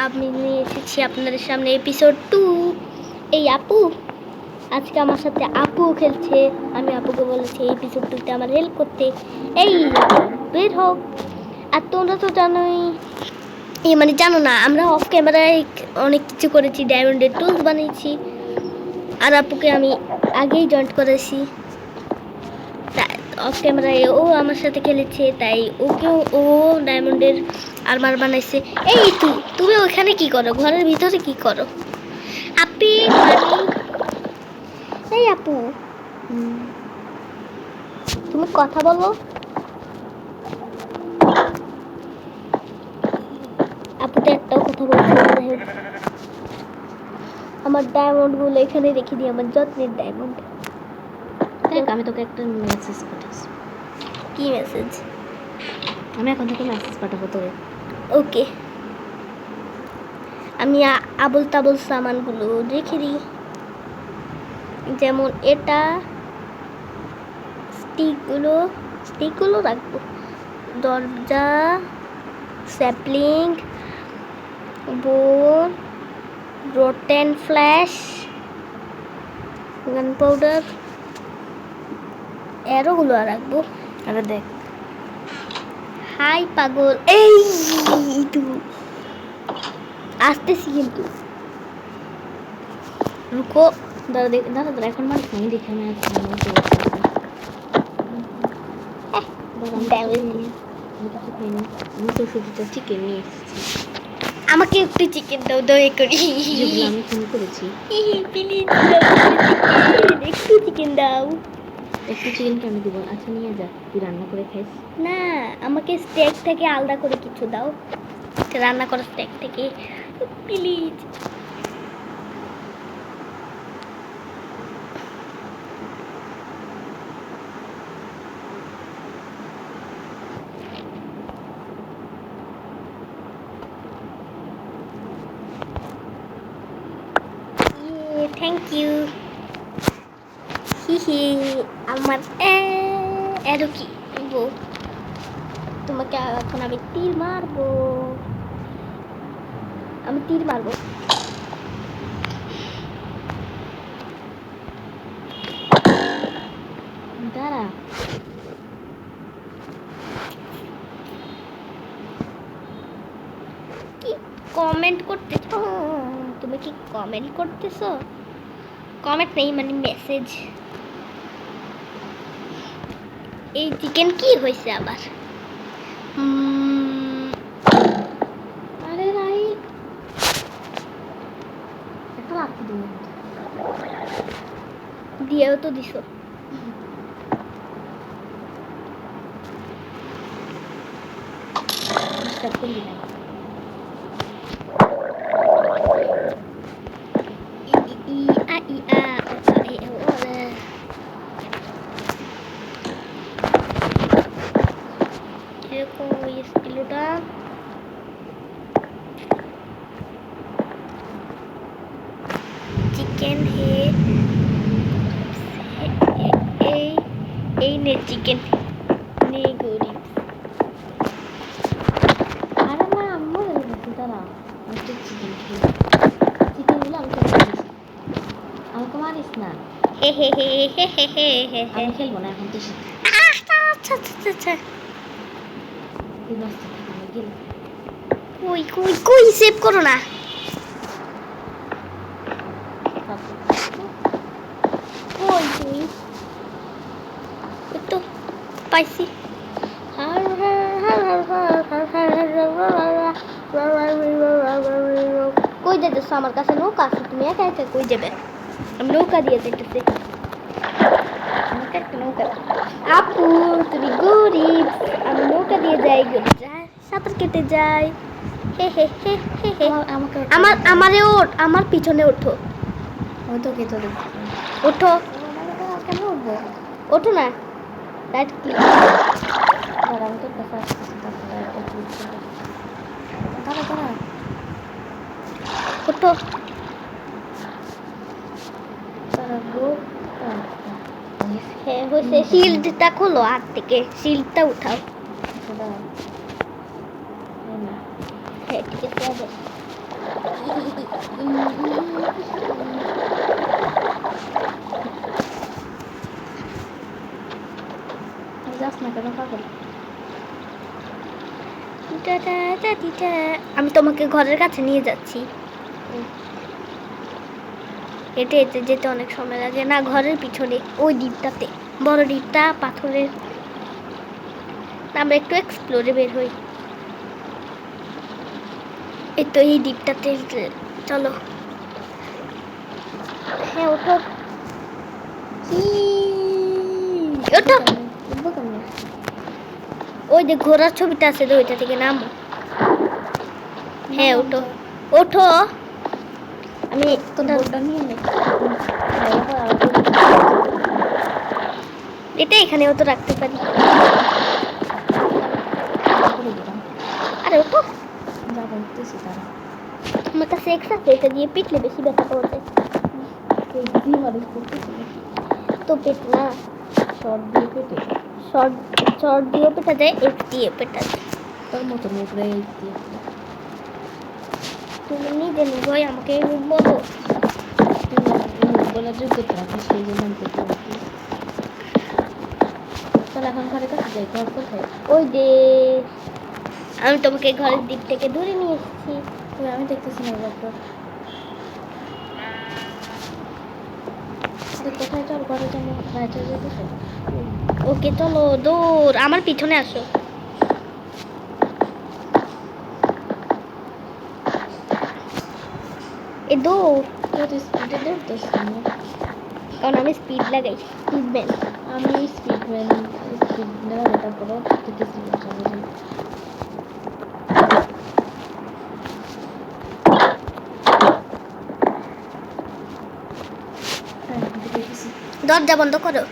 আমি নিয়ে এসেছি আপনাদের সামনে এপিসোড 2। এই আপু আজকে আমার সাথে আপুও খেলছে। আমি আপুকে বলেছি এই এপিসোড 2তে আমার হেল্প করতে। এই বের হও। আর তোমরা তো জানোই, মানে জানো না, আমরা অফ ক্যামেরায় অনেক কিছু করেছি, ডায়মন্ডের টুলস বানিয়েছি। আর আপুকে আমি আগেই জয়েন্ট করেছি, অফ ক্যামেরায় ও আমার সাথে খেলেছে, তাই ও ডায়মন্ডের আর্মার বানাইছে। এই তুমি ওখানে কি করো? ঘরের ভিতরে কি করো? আপি এই আপু, তুমি কথা বলো। আপু তো একটাও কথা বলছে না। আমার ডায়মন্ড গুলো এখানে রেখে দিই, আমার যত্নের ডায়মন্ড। দেখ, আমি তোকে একটা মেসেজ পাঠাচ্ছি। কি মেসেজ? আমি এখন থেকে মেসেজ পাঠাবো তোকে। ওকে, আমি আবল তাবল সামানগুলো রেখে দিই, যেমন এটা স্টিকগুলো রাখবো। দরজা, স্যাপলিং, বোন, রোটেন ফ্ল্যাশ, গান পাউডার, এরোগুলো রাখবো। আরে দেখ, হাই পাগল, এই তো আসতেছি কিন্তু। রুকো, দাদা এখন মানে ফোন দেখে আমি আমি তো শুধু চিকেন নিয়ে এসেছি। আমাকে একটু চিকেন দাও দয়া করে। যেগুলো আমি ফোন করেছি। প্লিজ একটু চিকেন দাও। একটু চিকেনকে আমি দেবো। আচ্ছা নিয়ে যা, তুই রান্না করে খাইস। না, আমাকে স্টেক থেকে আলাদা করে কিছু দাও, রান্না করা স্টেক থেকে প্লিজ। Thank you. হি আমার এরও কি তোমাকে এখন আমি তীর মারবো। দাঁড়া, কি কমেন্ট করতেছো? তুমি কি কমেন্ট করতেছো? কমেন্ট নেই, মানে মেসেজ। এই চিকেন কি হয়েছে আবার? আরে ভাই একটা রাখতে দেবো। দিয়েও তো দিছো। এরকম ওই স্টিলোটা চিকেন এই নে চিকেন নে গরিব। আরে মা, আম্মু দাঁড়া, আমি তো চিকেন খেয়ে চিকেনগুলো আমি খেতে পারিস, আমাকে মারিস না। হে হে হে হে হে হে হে হে। আমি খেলবো না এখন, তুই শিখ। আচ্ছা আচ্ছা আচ্ছা আচ্ছা। তুই ব্যস্ত থাক, আমি গেলাম। কই সেভ করো না। কই তুমি? তো পাইছি। কই যেতেছো? আমার কাছে নৌকা আছে, তুমি একা একা কই যাবে? আমি নৌকা দিয়ে যেতেছি। একটা নৌকা। আপু তুমি গরিব, আমি নৌকা দিয়ে যাই, গরিব সাঁতার কেটে যাই। হে হে হে হে হে। আমারে ওঠ, আমার পিছনে ওঠো। ওই তো খেতে দেবো। ওঠো, কেন উঠবো? ওঠো না, রাইট ক্লিক। দাঁড়া, আমি তোর কাছে আসতেছি। দাঁড়া দাঁড়া, ওঠো। হ্যাঁ হয়েছে, শিল্ডটা খোলো হাত থেকে, শিল্ডটা উঠাও। হ্যাঁ ঠিক আছে। না কেন পাগল? আমি তোমাকে ঘরের কাছে নিয়ে যাচ্ছি। হেঁটে হেঁটে যেতে অনেক সময় লাগে না, ঘরের পিছনে ওই দ্বীপটাতে, বড় দ্বীপটা পাথরের। আমরা একটু এক্সপ্লোরে বের হই। এই তো এই দ্বীপটাতে, চলো। হ্যাঁ ওঠো, ওঠো। উঠবো কেমনে? ওই যে ঘোড়ার ছবিটা আছে, ওইটা থেকে নামো। হ্যাঁ ওঠো, ওঠো। আমি তোর কোথাও বোর্ডটা নিয়ে নে। এটা এখানেও তো রাখতে পারি। আরে ওঠো, যা বলতেছি তারা আমার কাছে এক্স আছে, এটা দিয়ে পিটলে বেশি ব্যথা পাওয়া যায়। তো পেট না, শর্ট দিয়ে পেটে শর্ট শর্ট দিয়েও পেটা যায়, এক্স দিয়ে পেটা যায়। তোর মতো মুখরে দিয়ে তুমি নিজে নিবই, আমাকে বলো। বলার যোগ্যতা রাখে, সেই জন্য আমি করতে পারছি। তাহলে এখন ঘরে কাছে যাই, ঘর কোথায়? ওই যে আমি তোমাকে ঘরের দিক থেকে ধরে নিয়ে এসেছি। ওই আমি দেখতেছি না ঘরটা। কোথায় চল, ঘরে যাবো, বাইরে যেতেছে। ওকে চলো, দৌড়, আমার পিছনে আসো। এ দৌড়, তুই স্পিডে দৌড়তেছিস না? কারণ আমি স্পিড লাগাই, স্পিড ব্যান। আমি স্পিডম্যান, স্পিড নেওয়ার তারপরও দেখেছি। হ্যাঁ দেখেছি। দরজা বন্ধ করো।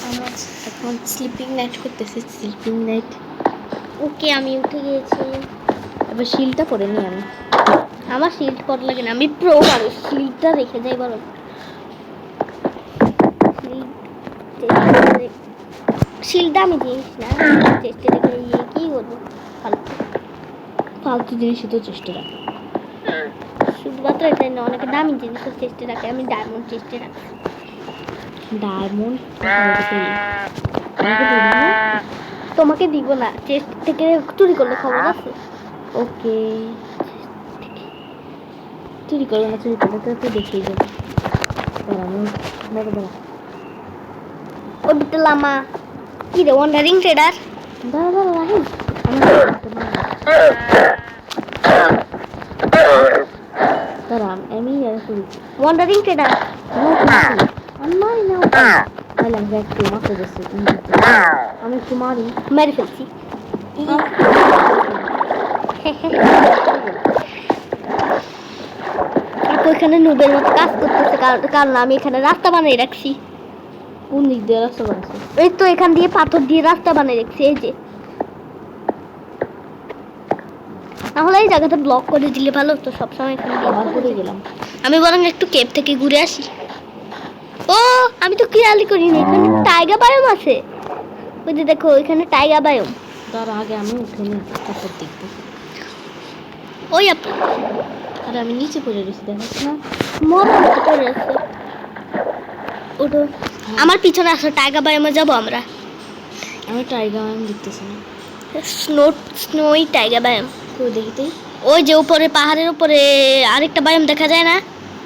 আমার এখন স্লিপিং নাইট করতেছি, স্লিপিং নাইট। ওকে আমি উঠে গিয়েছি। এবার শিলটা পরে নি আমি। আমার শিল্ড পর লাগে না, আমি প্রো মানুষ, শিল্ডটা রেখে যাই বরং। শিল্ডটা আমি জিনিস না, চেষ্টা রেখে গিয়ে কি করবো, ফালতু ফালতু জিনিসই তো চেষ্টা রাখি। শুধুমাত্র এটাই না, অনেকে দামি জিনিসের চেষ্টা রাখে, আমি ডায়মন্ড চেষ্টা রাখি। ডায়মন্ড তোমাকে দিব না, চেস্ট থেকে চুরি করলে খবর আছে। ওকে, চুরি করবে না, চুরি করলে তো দেখিয়ে যাবে। বড় বড় ও বিট্টু লামা কি রে, ওয়ান্ডারিং ট্রেডার। দাঁড়া দাঁড়া রাহি, দাঁড়া আমি করি। ওয়ান্ডারিং ট্রেডার আমার না তাহলে আমি একটু মারতে যাচ্ছি, আমি একটু মারি, মেরে ফেলছি। আপু এখানে নুবের মতো কাজ করতেছে, কারণ আমি এখানে রাস্তা বানিয়ে রাখছি। কোন দিক দিয়ে রাস্তা বানাচ্ছে? এই তো এখান দিয়ে পাথর দিয়ে রাস্তা বানিয়ে রাখছি, এই যে। তাহলে এই জায়গাটা ব্লক করে দিলে ভালো তো, সবসময় এখানে দিয়ে আবার ঘুরে গেলাম। আমি বরং একটু কেপ থেকে ঘুরে আসি। ও আমি তো খেয়ালই করিনি, এখানে টাইগার বায়োম আছে। ওই যে দেখো, এখানে টাইগার বায়োম। তার আগে আমি উঠে নিই, তারপর দেখবো। ওই আপু, আর আমি নিচে পড়ে রয়েছি, দেখাচ্ছি না? মরার মতো পড়ে আছে। ওঠো, আমার পিছনে আসো, টাইগার বায়োমে যাবো আমরা। আমি টাইগার আমি দেখতেছি না। স্নোই টাইগার বায়োম। কেউ দেখিতেই। ওই যে উপরে পাহাড়ের উপরে আরেকটা বায়োম দেখা যায় না?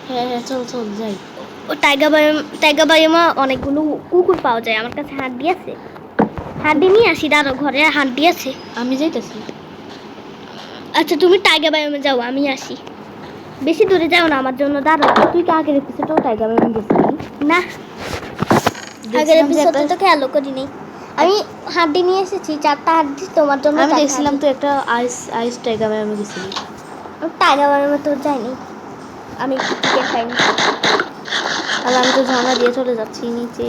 হ্যাঁ হ্যাঁ, চল চল যাই। ও টাইগার বায়োমে অনেকগুলো কুকুর পাওয়া যায়, আমার কাছে হাড্ডি আছে, হাড্ডি নিয়ে আসি। দাঁড়ো, ঘরে হাড্ডি আছে। আমি যাইতেছি। আচ্ছা তুমি টাইগার বায়োমে যাও, আমি আসি। বেশি দূরে যাও না আমার জন্য, দাঁড়াও। তুই কি আগের এপিসোডেও টাইগার আমি গেছিলি? না, আগের এপিসোডে তো খেয়াল করিনি। আমি হাড্ডি নিয়ে এসেছি, 4টা হাড্ডি তোমার জন্য। আমি দেখছিলাম তো একটা আইস টাইগার আমি গেছিলি। টাইগার বায়োমে তো যাইনি, আমি টিকিট পাইনি। আর আমি তো ঝর্ণা দিয়ে চলে যাচ্ছি নিচে।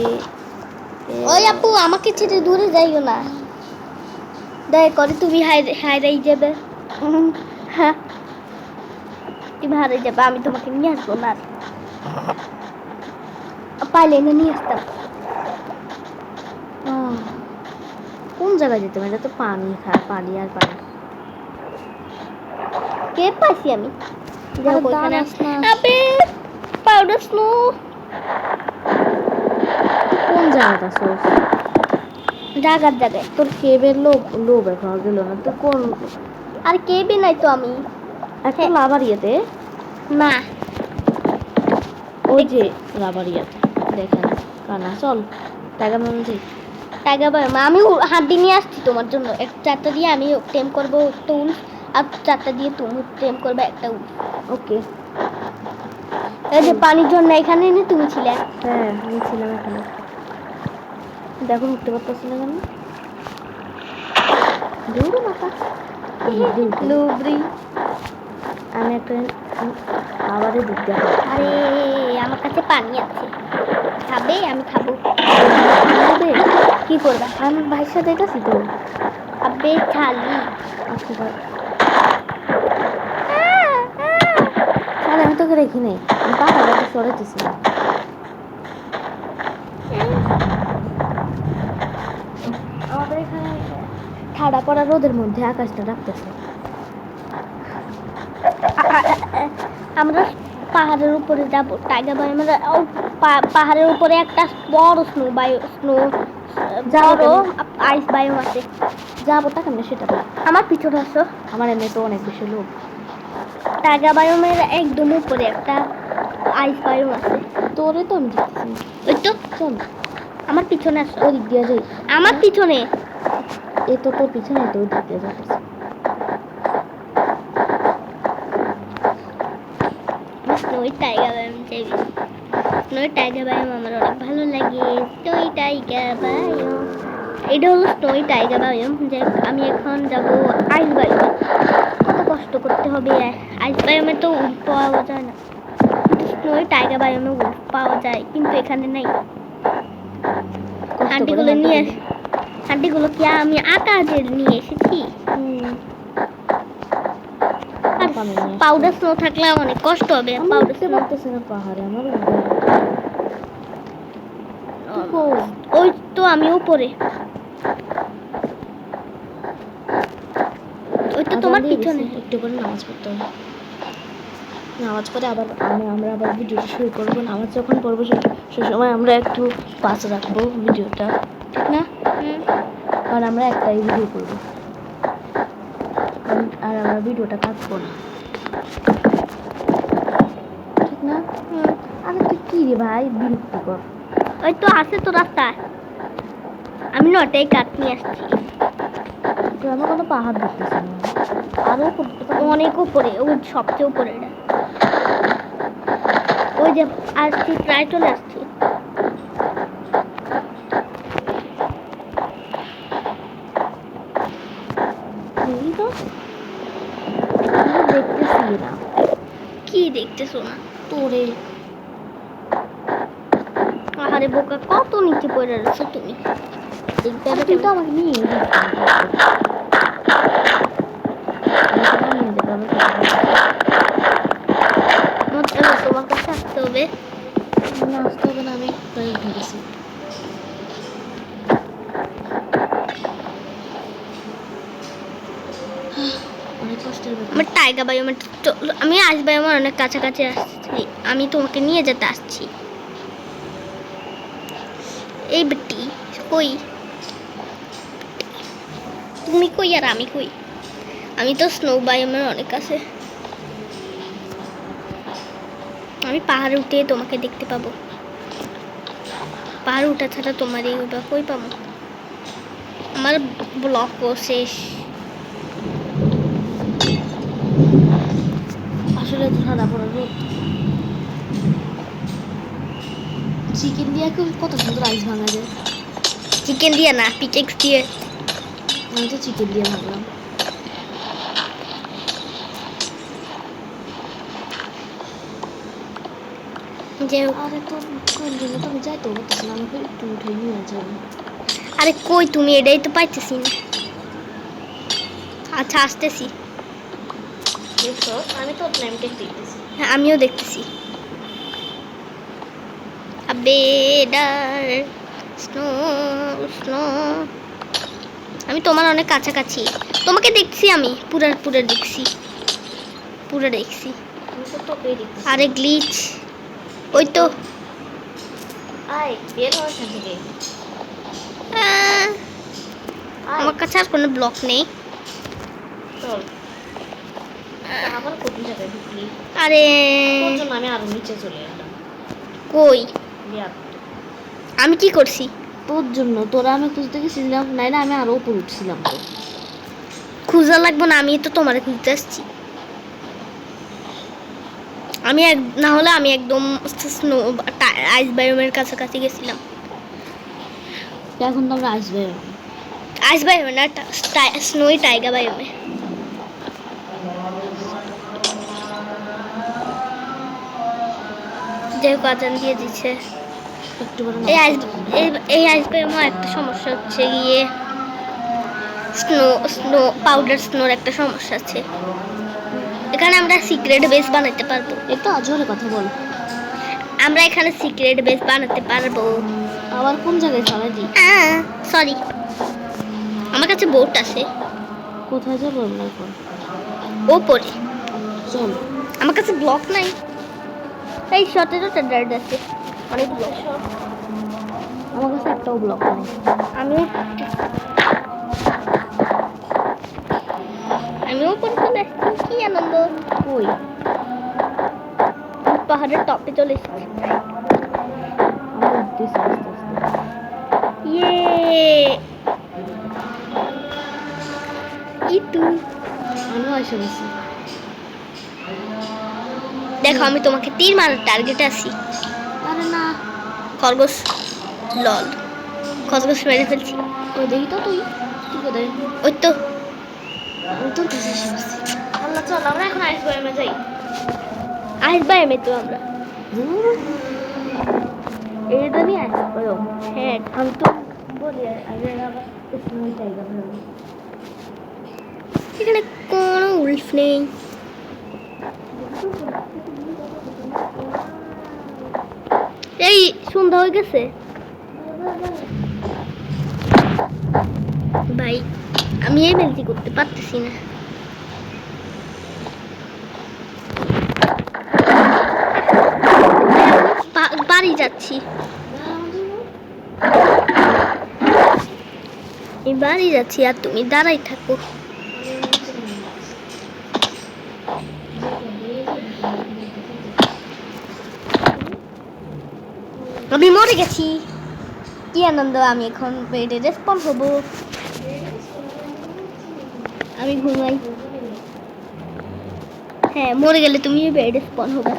ওই আপু আমাকে ছেড়ে দূরে যাইও না, দয়া করে। তুমি হারাই যাবে। হ্যাঁ তুমি হারাই যাবে, আমি তোমাকে নিয়ে আসবো না। পাইলে না নিয়ে আসতাম। কোন জায়গায় যেতে হবে? তো পানি পানি আর পানি। কে পাইছি আমি? দাঁড়াস না। আবে পাউডার স্নো। কোন জায়গাটা সোস জায়গায় তোর কেবের লোভ এখন গেল না তো কোন আর কেবি নাই তো আমি একটা লাভার ইয়েতে না ওই যে লাভার ইয়েতে দেখেন কানা চল টাকা মানে যাই টাইগার বায়োম আমি হাড্ডি নিয়ে আসছি তোমার জন্য এক 4টা দিয়ে আমি টেম করবো একটা উল আর 4টা দিয়ে তুমি টেম করবে একটা উল ওকে এই যে পানির জন্য এখানে নি তুমি ছিলে হ্যাঁ আমি ছিলাম এখানে দেখো উঠতে পারতেছি না কেন দৌড়ো মাথা লুবরি আমি একটা খাবারে দুধ দেবো আরে আমার কাছে পানি আছে খাবে আমি খাবো কি করবা আমার ভাইয়ের সাথে গেছি তো আবে খালি আচ্ছা ভাই তাহলে আমি তোকে রেখি নেই আমি পাটা গাছে সরেতেছি আমাদের এখানে ঠাডা পড়া রোদের মধ্যে আকাশটা ডাকতেছে আমরা পাহাড়ের উপরে যাব টাইগার বাই আমরা পাহাড়ের উপরে একটা বড় স্নো বড় আইস বায়ো আছে যাবো টাকা নেই সেটা বল। আমার পিছনে আসো আমার এমনি তো অনেক বেশি লোক টাইগার বায়োমের একদম উপরে একটা আইস বায়ো আছে তোরে তো আমি দেখতেছি ওই তো চল আমার পিছনে আসো ওই দিক দিয়ে যাই আমার পিছনে এ তো তোর পিছনে তো ওই দিক দিয়ে যাচ্ছে স্নোই টাইগার বায়োম চাই স্নোই টাইগার বায়োম আমার অনেক ভালো লাগে স্নোই টাইগার বায়োম এটা হলো স্নোই টাইগার বায়োম যে আমি এখন যাব আইস বায়োমে কত কষ্ট করতে হবে আইস বায়োমে তো উল্ফ পাওয়া যায় না স্নোই টাইগার বায়োমে উল্ফ পাওয়া যায় কিন্তু এখানে নাই হাড্ডিগুলো নিয়ে হাড্ডিগুলো কি আমি আকাশে নিয়ে এসেছি আর পাউডার স্নো থাকলে অনেক কষ্ট হবে পাউডার স্নো পারতেছে না পাহাড়ে আমার ওই তো আমি উপরে ওই তো তোমার পিছনে একটু করে নামাজ পড়তে হবে নামাজ পড়ে আবার আমরা আবার ভিডিওটা শুরু করবো নামাজ যখন পড়বো সে সময় আমরা একটু পাশে রাখবো ভিডিওটা ঠিক না কারণ আমরা একটাই ভিডিও করবো আর আমরা ভিডিওটা কাটবো না ঠিক না আরে তুই কি রে ভাই বিরক্তিকর ওই তো আছে তো রাস্তায় আমি নটাই কাঠ নিয়ে আসছি তুই আমার কোনো পাহাড় দেখতেছি না আরও অনেক উপরে ওই সবচেয়ে উপরে এটা ওই যে আসছি প্রায় চলে আসছি দেখতেছি না কি দেখতেছো না তোরে আহারে বোকা কত নিচে পড়ে রয়েছো তুমি তুই তো আমাকে নিয়ে তোমার কাছে আসতে হবে আসতে হবে না আমি প্রায় উঠে গেছি অনেক কষ্টের ব্যাপার আমার টাইগার বায়োমের আমি আসবে আমার অনেক কাছাকাছি আসছি আমি তোমাকে নিয়ে যেতে আসছি এই বেটি কই তুমি কই আর আমি কই আমি তো স্নো বায়োমের অনেক কাছে আমি পাহাড়ে উঠে তোমাকে দেখতে পাবো পাহাড়ে উঠা ছাড়া তোমার এই বা কই পাবো আমার ব্লকও শেষ আসলে ঠান্ডা পড়া রোদ চিকেন দিয়ে কত সুন্দর আইস ভাঙা যায় চিকেন দিয়ে না পিকেক্স দিয়ে আমি তো চিকেন দিয়ে ভাবলাম যে আরে তো কোন দিনে তো আমি যাইতে পারতেছি না আমাকে একটু উঠে নিয়ে যাবে আরে কই তুমি এটাই তো পাইতেছি না আচ্ছা আসতেছি দেখছো আমি তো নামটা দেখতেছি হ্যাঁ আমিও দেখতেছি আবে ডার স্নো স্নো আমি তোমার অনেক কাছাকাছি তোমাকে দেখছি আমি পুরা দেখছি পুরো দেখছি আমি তো তোকেই দেখতেছি আরে গ্লিচ ওই তো আয় বের হওয়ার সাথে থেকে আহ, আয় আমার কাছে আর কোনো ব্লক নেই। চল আবার কোন জায়গায় ঢুকলি আরে তোর জন্য আমি আরো নিচে চলে এলাম কই বিয়ার আমি কি করছি? তোর জন্য তোরা আমি খুঁজতে গেছিলাম নাইলে আমি আরো উপর উঠছিলাম তো খুঁজা লাগবো না, আমি তো তোমার খুঁজতে আসছি। আমি না হলে আমি একদম স্নো আইস বায়োমের কাছাকাছি গেছিলাম। এখন তো আমরা আসবে আইস বায়োমে না, স্নোই টাইগার বায়োমে। যে কাজান দিয়ে দিচ্ছে। একটু বড় এই আইস এই আইস বায়োমে একটা সমস্যা হচ্ছে গিয়ে স্নো স্নো পাউডার স্নোর একটা সমস্যা আছে। এখানে আমরা সিক্রেট বেস বানাতে পারবো। একটু জোরে কথা বল আমরা এখানে সিক্রেট বেস বানাতে পারবো। আবার কোন জায়গায় চালাই দি সরি, আমার কাছে বোট আছে কোথায় যাবো আমরা এখন ওপরে। চল আমার কাছে ব্লক নাই। এই 17টা ডার্ড আছে, অনেক ব্লক। আমার কাছে একটাও ব্লক নেই আমিও আমিও উপরে চলে এসেছি, কি আনন্দ। কই পাহাড়ের টপে চলে এসেছি। আমরা উঠতেছি আস্তে আস্তে ইয়ে ইটু আমিও এসে গেছি দেখো, আমি তোমাকে তীর মারার টার্গেটে আছি। আরে না খরগোশ, লল, খরগোশ মেরে ফেলছি। ওই দেখি তো তুই কি করে ওই তো আমি তোর কাছে এসে গেছি আল্লাহ চল আমরা এখন আইস বয়ামে যাই আইস বায়োমে তো আমরা। এই দামি আইস বয়াম হ্যাঁ, আমি তো বলি আগে আবার স্নোই টাইগার বয়াম এখানে কোনো উল্ফ নেই। এই সন্ধ্যা হয়ে গেছে ভাই, আমি এই বেলতি করতে পারতেছি না। বাড়ি যাচ্ছি, আমি বাড়ি যাচ্ছি আর তুমি দাঁড়াই থাকো। আমি মরে গেছি, কি আনন্দ। আমি এখন বেডে রেসপন্ড হবো। আমি ঘুমাই। হ্যাঁ, মরে গেলে তুমি বেডে স্পন হবে।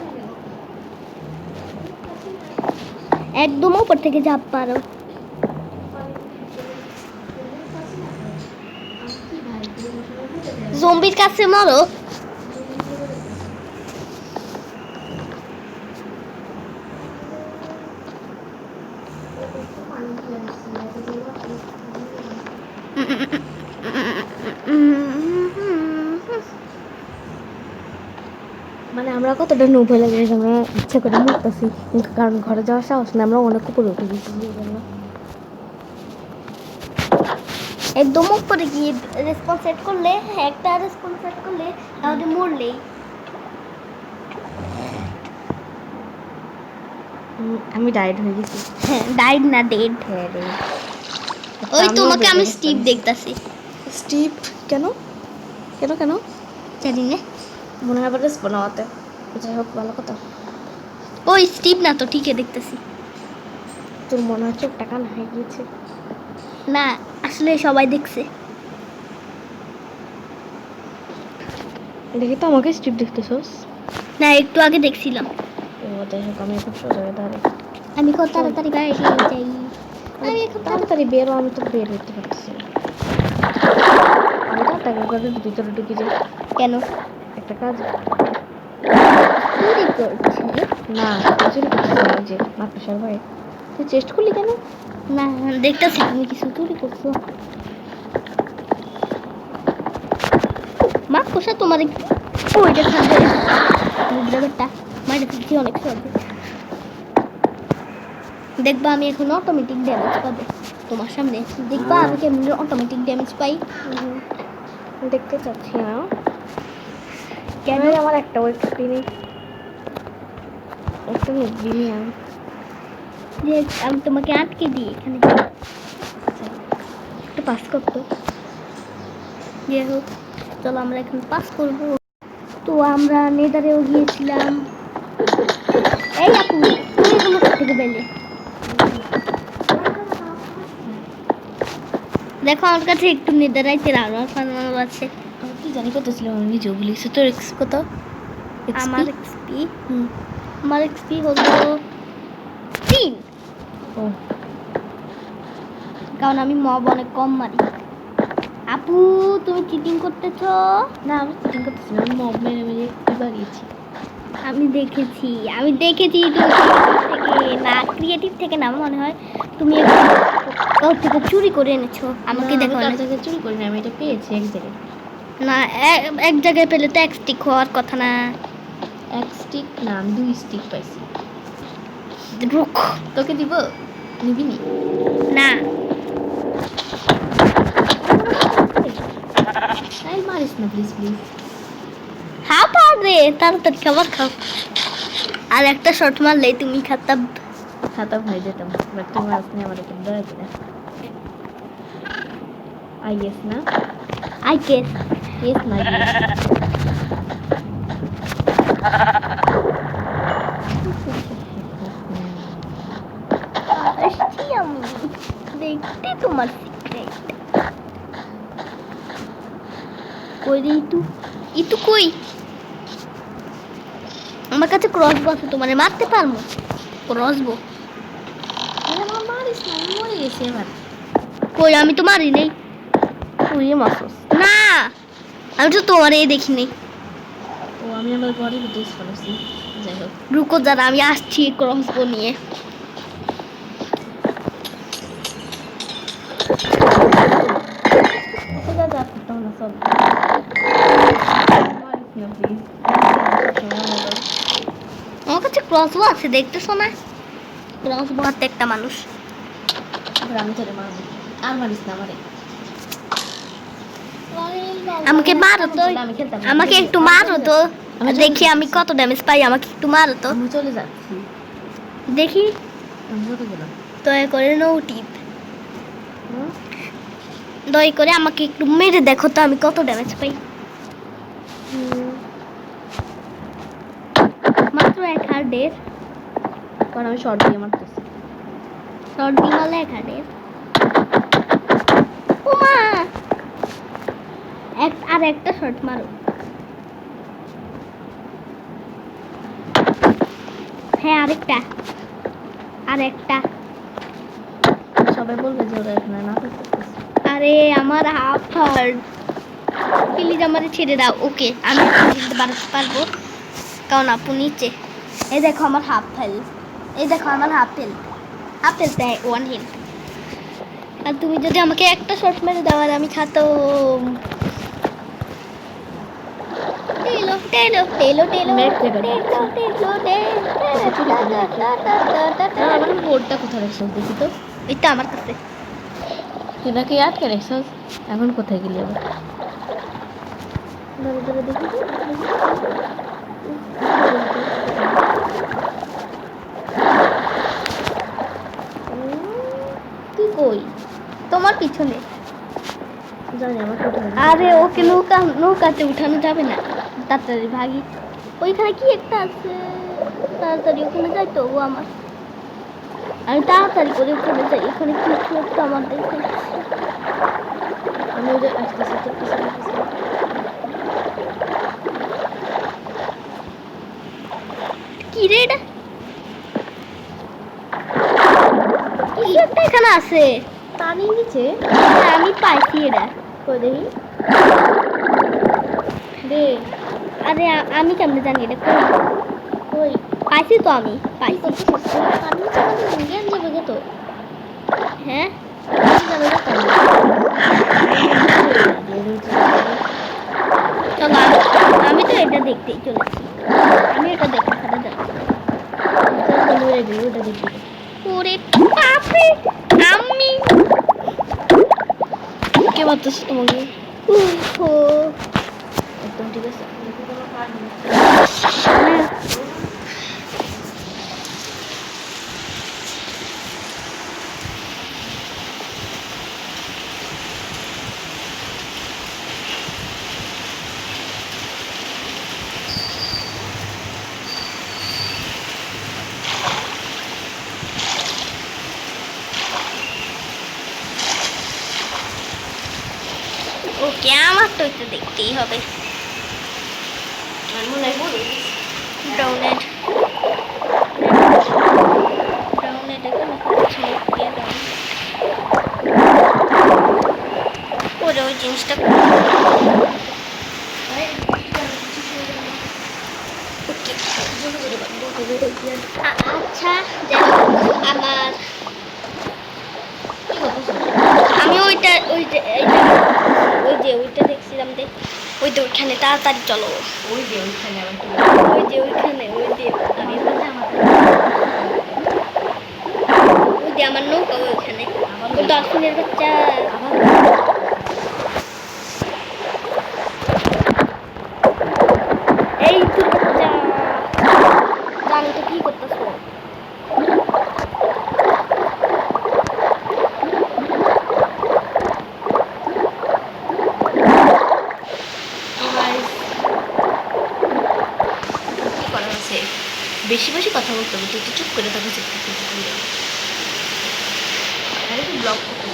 একদম উপর থেকে ঝাঁপ পারো। জম্বির কাছে মরো। মানে আমরা কতটা নৌভয় লাগে আমরা ইচ্ছা করে মরতেছি কারণ ঘরে যাওয়ার সাহস না আমরা অনেক উপরে উঠে গেছি একদম উপরে গিয়ে রেসপন্স সেট করলে, একটা রেসপন্স সেট করলে তাহলে মরলেই। আমি ডায়েট হয়ে গেছি হ্যাঁ, ডাইড না ডেড। হ্যাঁ রে ওই তোমাকে আমি স্টিভ দেখতাছি। স্টিভ কেন কেন কেন জানি না। মনে হয় আবার রেসপন্স হওয়াতে যাই হোক ভালো কথা ওই স্টিভ না তো, ঠিকই দেখতাছি। তোর মনে হয় চোখ টাকা না হয়ে গিয়েছে না, আসলে সবাই দেখছে। দেখি তো আমাকে স্টিভ দেখতেছস না, একটু আগে দেখছিলাম। ও যাই হোক আমি এখন সোজা দাঁড়াই আমি কত তাড়াতাড়ি বাইরে যাই। আমি এখন তাড়াতাড়ি বেরো আমি তো বের হতে পারতেছি না আমি তাড়াতাড়ি করে ভিতরে ঢুকে যাই কেন? একটা কাজ চুরি করছে? না চুরি করতেছি না যে মাকড়সার ভয়ে তুই চেস্ট করলি কেন না, দেখতেছি তুমি কিছু চুরি করছো। মা কোষা তোমার ওইটা খাবে ব্যাপারটা মাইরে ফেলছি অনেক সহজে। দেখবা আমি এখন অটোমেটিক ড্যামেজ পাবো তোমার সামনে। দেখবা আমি কেমন অটোমেটিক ড্যামেজ পাই। দেখতে চাচ্ছি না কেন? আমার একটা ওয়েব স্পিনে একটা মুভি নিয়ে যে আমি তোমাকে আটকে দিই এখানে একটা পাস করতো যাই হোক চলো আমরা এখন পাস করবো তো আমরা নেদারেও গিয়েছিলাম এই আপু তুমি এগুলো থেকে পেলে দেখো আমার কাছে একটু নেদারাইতে আরো ফানানো আছে আমি কি জানি কত ছিল আমি নিজেও বলেছি তোর এক্স কত আমার এক্সপি আমার এক্সপি হলো 3 ও কারণ আমি মব অনেক কম মারি আপু তুমি চিটিং করতেছো না আমি চিটিং করতেছি না আমি মব মেরে মেরে একটু বাড়িয়েছি আমি দেখেছি তুমি ক্রিয়েটিভ থেকে না মনে হয় তুমি ওর থেকে চুরি করে এনেছো আমাকে দেখো তার থেকে চুরি করি না আমি এটা পেয়েছি এক জায়গায় না এক জায়গায় পেলে তো এক স্টিক হওয়ার কথা না এক স্টিক না আমি 2 স্টিক পাইছি রুক তোকে দিব নিবি নি না তাই মারিস না প্লিজ প্লিজ হ্যাঁ পারবে তাড়াতাড়ি খাবার খাও আর একটা শট মারলেই তুমি খাতাম হয়ে যেতাম বাট তোমার আসলে আমার একটু দয়া করে আই গেস না আই গেস ইয়েস না আসছি আমি দেখতে তোমার সিক্রেট কই রে ইতু কই আমার কাছে ক্রসবো আছে তোমার মারতে পারবো ক্রসবো আমার মারিস না আমি মরে গেছি এবার কই আমি তো মারি নেই তুই মাসুস না আমি তো তোমার এই দেখি নেই ও আমি আমার ঘরে ভিডিওস করেছি যাই হোক রুকো যারা আমি আসছি ক্রসবো নিয়ে কোথায় যাচ্ছিস তোমরা সব মারিস না প্লিজ আমার কাছে ক্রসবো আছে দেখতেছো না ক্রসবো হাতে একটা মানুষ এবার আমি তোরে মারবো আর মারিস না আমারে আমাকে মারো তো আমি খেলতাম আমাকে একটু মারো তো দেখি আমি কত ড্যামেজ পাই আমাকে একটু মারো তো আমি চলে যাচ্ছি দেখি আমি চলে গেলাম দয়া করে নো টিপ দয়া করে আমাকে একটু মেরে দেখো তো আমি কত ড্যামেজ পাই মাত্র 1 হার্ডের কারণ আমি শর্ট দিয়ে মারতেছি শর্ট দিয়ে মারলে 1 হার্ডের ওমা আর একটা শট মারো হ্যাঁ আরেকটা সবাই বলবে যে ওরা এখানে না করতেছে আরে আমার হাফ হার্ট প্লিজ আমারে ছেড়ে দাও ওকে আমি দিতে পারবো কারণ আপু নিচে এই দেখো আমার হাফ হেলথ দেয় 1 হেলথ আর তুমি যদি আমাকে একটা শট মেরে দাও আর আমি খাতো টেলো আমার বোর্ডটা কোথায় রাখছিস দেখি তো এটা আমার কাছে তুই নাকি আটকে রাখছিস এখন কোথায় গেলি আবার ধরে দেখি তুই কই তোমার পিছনে জানি আমার কোথায় আরে ওকে নৌকাতে উঠানো যাবে না তাড়াতাড়ি ভাগি ওইখানে কি একটা আছে তাড়াতাড়ি ওখানে যাই তো ও আমার আমি তাড়াতাড়ি করে ওখানে যাই এখানে কিছু একটা আমার দেখে আমি ওদের আসতেছি তোর পিছনে পিছনে কি রে এটা কিছু একটা এখানে আছে পানি নিচে হ্যাঁ, আমি পাইছি এটা কই দেখি দে আরে আমি কেমনে জানি এটা কই কই পাইছি তো আমি পাইছি পানি নিচে মানে ইন্ডিয়ান যাবে গে তো হ্যাঁ যাবে না পানি চলো আমি তো এটা দেখতেই চলেছি আমি এটা দেখতে সাথে যাচ্ছি মরে গেল ওটা দেখি ওরে বাপরে আমি কে মারতেছে তোমাকে উফো একদম ঠিক আছে দিতেই হবে। আর মনে হয় ব্রাউনেড ব্রাউনেড এখানে স্মোক দিয়ে দাও। ওরে ওই জিনিসটা আচ্ছা যাই হোক, আমার আমি ওইটা দেখছিলাম দেখ, ওইখানে তাড়াতাড়ি চলো। ওই যে ওইখানে আবার কি? ওইখানে আমি আমার নৌকা ওইখানে ওই ডলফিনের বাচ্চা। এই তোর বাচ্চা জানি তো কি করতেছো। বেশি বেশি কথা বলতে হবে, তুই চুপ করে থাকো। আরে তুই ব্লগ করতে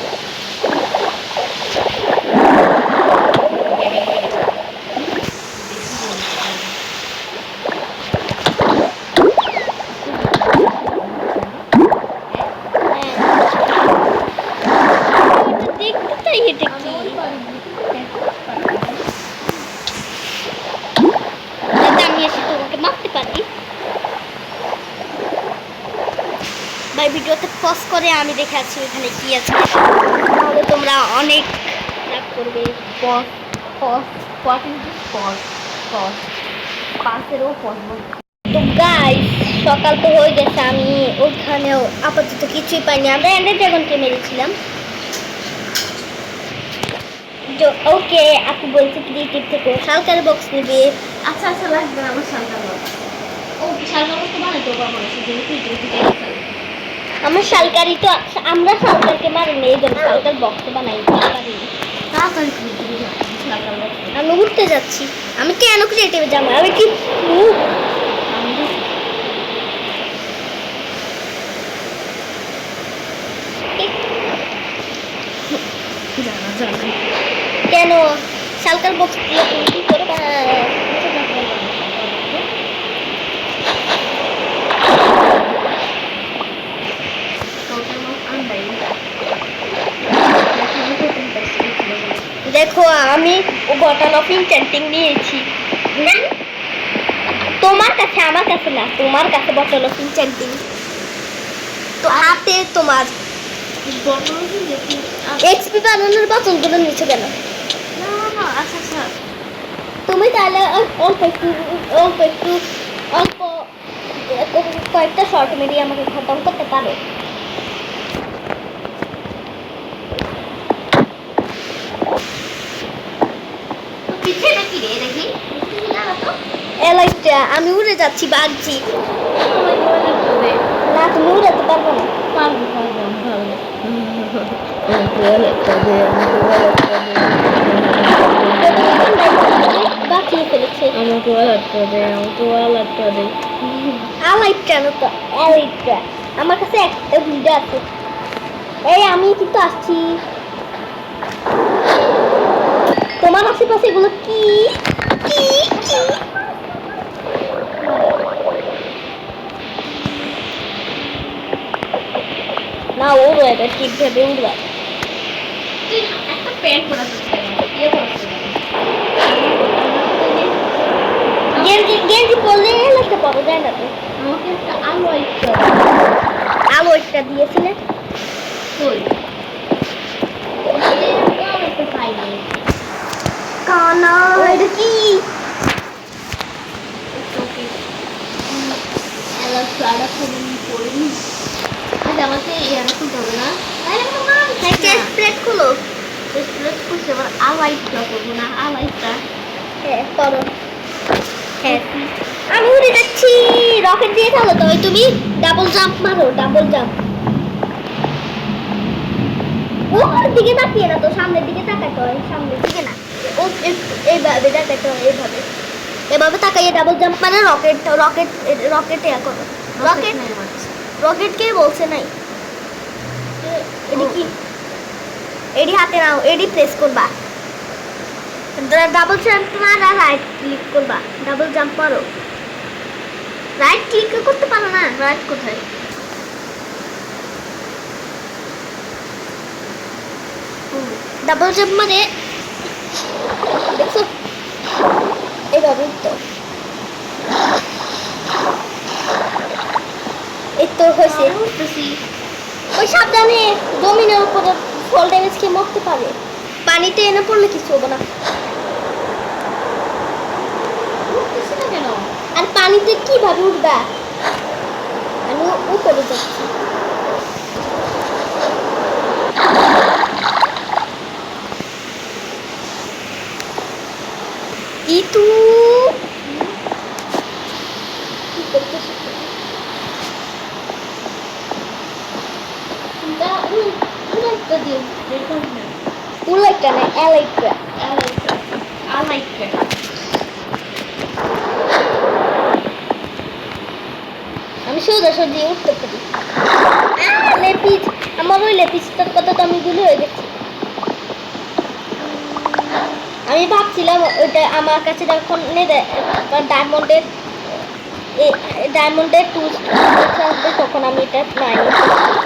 দেখতে চাই এটা কি? যাতে আমি এসে তোমাকে মারতে পারি। ভাই ভিডিওতে পজ করে আমি দেখে আছি ওইখানে কি আছে, তাহলে তোমরা অনেক রাগ করবে। পাশেরও পথ তো গাইস সকাল তো হয়ে গেছে, আমি ওইখানেও আপাতত কিছুই পাইনি। আমরা এন্ডার ড্রাগনকে মেরেছিলাম। ওকে আপু বলছে ক্রিয়েটিভ থেকে শালকার বক্স নেবে। আচ্ছা লাগবে না আমার শালকার বক্স। ও শালকার বক্স বানাইতে পারবো না, সেজন্য তুই আমার শালকারি তো আমরা শালকারকে মারিনি, এই জন্য শালকার বক্স বানাই পারি। তাড়াতাড়ি শালকার বক্স। আমি উঠতে যাচ্ছি। আমি কেন ক্রিয়েটিভে যাবো? আমি কি জানা কেন শালকার বক্স দিয়ে তুমি কি করবা? দেখো আমি বটল অফ ইনচেন্টিং নিয়েছি। তোমার কাছে, আমার কাছে না, তোমার কাছে বটল অফ ইনচেন্টিং। তো হাতে তোমার এক্সপি বানানোর বোতলগুলো নিচে গেল। আচ্ছা তুমি তাহলে অল্প কয়েকটা শর্ট মেরিয়ে আমাকে খতম করতে পারো। পিছে নাকি রে দেখি এলাইটা আমি উড়ে যাচ্ছি, বাগছি না, তুমি উড়াতে পারবো না। বাঁচিয়ে ফেলেছে আলাইটা না তো, এলাইটা আমার কাছে একটা ভিডিও আছে। এই আমি কিন্তু আসছি। তোমার আশেপাশে এগুলো কি কি কি? না ওর এটা ঠিক ভেবে উড়বা। তুই একটা প্যান্ট পরা গেঞ্জি পরলে লাগতে পারো, যায় না তো। আমাকে একটা আলো একটা দিয়েছিলে কই কানা, এটা কি? আজ আমাকে ইয়ারা খুলতে হবে না। চেস্ট প্লেট খুলো। খুলছে আবার আলাইটটা করবো না, আলাইটটা হ্যাঁ করো। হ্যাঁ আমি উড়ে যাচ্ছি। রকেট দিয়ে চলো তো, ওই তুমি ডাবল জাম্প মারো, ডাবল জাম্প। ওর দিকে তাকিয়ে না তো, সামনের দিকে তাকাতে হয়, সামনের দিকে না, ও এইভাবে তাকাতে হয়, এইভাবে এভাবে তাকাইয়ে ডাবল জাম্প মানে রকেট রকেট রকেট ইয়া করো। রকেট রকেট কে বলছে নাই? এডি কি? এডি হাতে নাও, এডি প্রেস করবা। ডাবল জাম্প মারা রাইট ক্লিক করবা ডাবল জাম্প মারো রাইট ক্লিক করতে পারো না রাইট কোথায়? ডাবল জাম্প মানে দেখো এইভাবে তো এই তো হয়েছে উঠতেছি। ওই সাবধানে জমিনের উপরে ফল ড্যামেজ খেয়ে মরতে পারে পানিতে এনে পড়লে কিছু হবে না উঠতেছি না কেন? আর পানিতে কিভাবে উঠবা আমি উপরে যাচ্ছি ইতু কি করতেছিস উড়াইতে দিও, রেকর্ড না। উলাইটা না এলাইটা I like it. আমি সোজাসুজি উঠতে পারি লেপিস আমার ওই লেপিসটার কথা তো আমি ভুলে হয়ে গেছি আমি ভাবছিলাম ওইটা আমার কাছে যখন ডায়মন্ডের টুলস আসবে তখন আমি এটা মাইন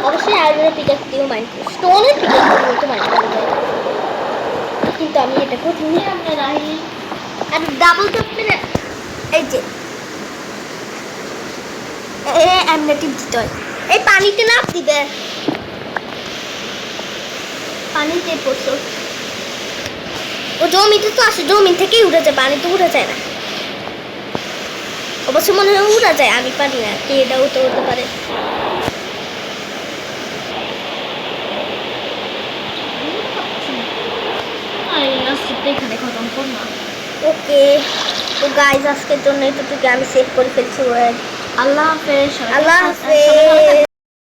অবশ্যই আয়রনের পিকাক্স দিয়েও মাইন স্টোনের পিকাক্স দিয়েও তো মাইন করা যায় কিন্তু আমি এটা কঠিনি আমরা রাহি আর ডাবল টপ মেরে এই যে এমনেটিভ দিতে হয় এই পানিতে নাপ দিবে পানিতে পড়ছো ও জমিতে তো আসে জমিন থেকেই উড়ে যায় পানিতে উড়ে যায় না অবশ্য মনে হয় উড়া যায় আমি পারি না কে এটা উঠতে উঠতে পারে এখানে খতম কর না। ওকে তো গাইজ আজকের জন্য এতটুকু আমি সেভ করে ফেলছি ওয়ার্ড আল্লাহ হাফেজ। আল্লাহ হাফেজ